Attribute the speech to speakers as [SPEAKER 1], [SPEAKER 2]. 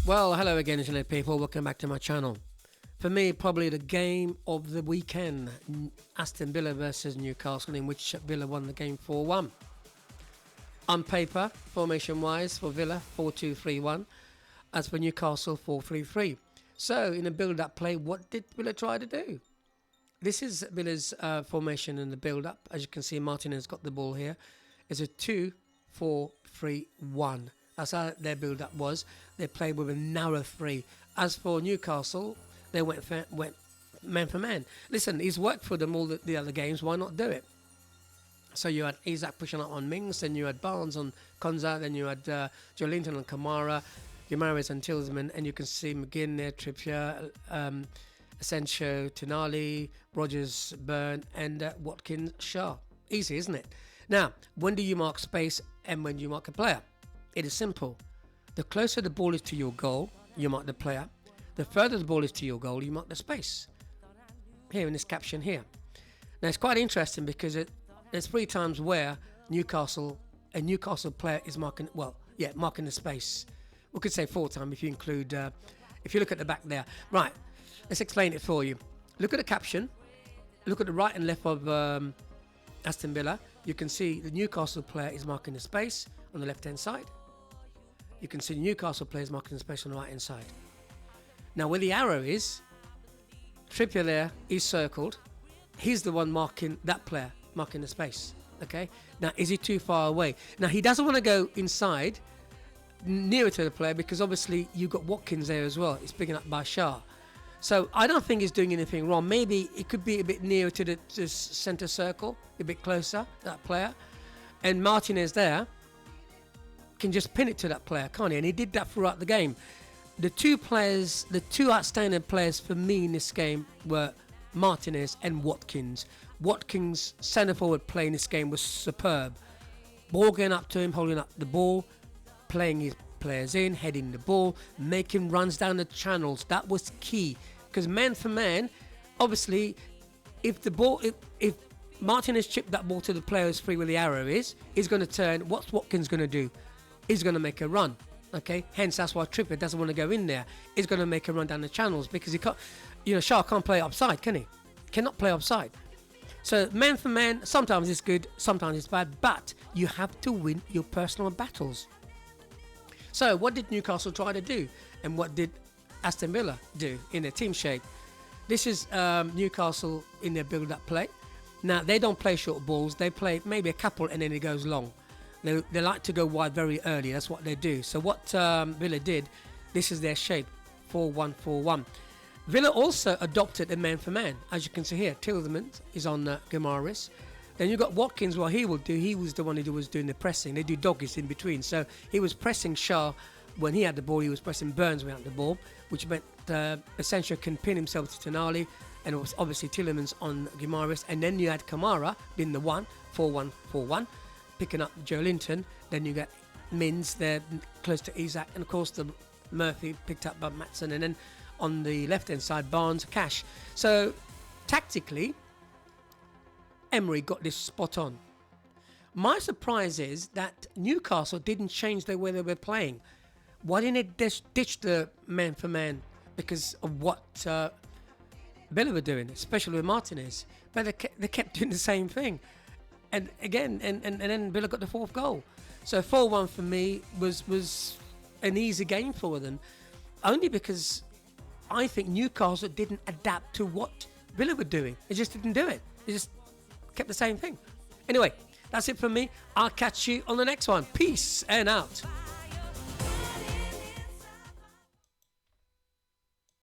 [SPEAKER 1] Well, hello again, internet people. Welcome back to my channel. For me, probably the game of the weekend, Aston Villa versus Newcastle, in which Villa won the game 4-1. On paper, formation-wise, for Villa, 4-2-3-1. As for Newcastle, 4-3-3. So, in a build-up play, what did Villa try to do? This is Villa's formation in the build-up. As you can see, Martinez got the ball here. It's a 2-4-3-1. That's how their build-up was. They played with a narrow three. As for Newcastle, they went man for man. Listen, he's worked for them all the other games. Why not do it? So you had Isaac pushing up on Mings, then you had Barnes on Konza, then you had Joelinton on Kamara, Guimaraes and Tillsman, and you can see McGinn there, Trippier, Asensio, Tonali, Rogers, Byrne, and Watkins, Shaw. Easy, isn't it? Now, when do you mark space and when do you mark a player? It is simple. The closer the ball is to your goal, you mark the player. The further the ball is to your goal, you mark the space. Here in this caption here. Now it's quite interesting because there's 3 times where a Newcastle player is marking the space. We could say 4 times if you include, if you look at the back there. Right, let's explain it for you. Look at the caption. Look at the right and left of Aston Villa. You can see the Newcastle player is marking the space on the left hand side. You can see the Newcastle players marking the space on the right hand side. Now where the arrow is, Trippier there is circled. He's the one marking that player, marking the space. Okay. Now is he too far away? Now he doesn't want to go inside, nearer to the player, because obviously you've got Watkins there as well. It's picking up by Shah. So I don't think he's doing anything wrong. Maybe it could be a bit nearer to the centre circle, a bit closer, that player. And Martinez there can just pin it to that player, can't he? And he did that throughout the game. The two outstanding players for me in this game were Martinez and Watkins. Watkins' centre forward play in this game was superb. Ball going up to him, holding up the ball, playing his players in, heading the ball, making runs down the channels. That was key, because man for man, obviously, if Martinez chipped that ball to the player's free where the arrow is, he's going to turn. What's Watkins going to do? He's going to make a run. Okay, hence that's why Trippier doesn't want to go in there. He's going to make a run down the channels because he can't. Shaw can't play offside, can he? Cannot play offside. So man for man, sometimes it's good, sometimes it's bad, but you have to win your personal battles. So what did Newcastle try to do, and what did Aston Villa do in their team shape? This is Newcastle in their build-up play. Now they don't play short balls. They play maybe a couple and then it goes long. They like to go wide very early. That's what they do. So what Villa did, this is their shape, 4-1-4-1. Villa also adopted a man-for-man. As you can see here, Tillsman is on Guimaraes. Then you've got Watkins. What he will do, he was the one who was doing the pressing. They do doggies in between. So he was pressing Shah when he had the ball. He was pressing Burns without the ball, which meant Asensio can pin himself to Tonali. And it was obviously Tielemans on Guimaraes. And then you had Kamara being the 4-1-4-1. Picking up Joelinton, then you get Mins there close to Isaac, and of course the Murphy picked up by Matson, and then on the left hand side Barnes, Cash. So tactically Emery got this spot on. My surprise is that Newcastle didn't change the way they were playing. Why didn't they ditch the man for man because of what Villa were doing, especially with Martinez? But they kept doing the same thing. And again, and then Villa got the 4th goal. So 4-1 for me was an easy game for them. Only because I think Newcastle didn't adapt to what Villa were doing. They just didn't do it. They just kept the same thing. Anyway, that's it from me. I'll catch you on the next one. Peace and out.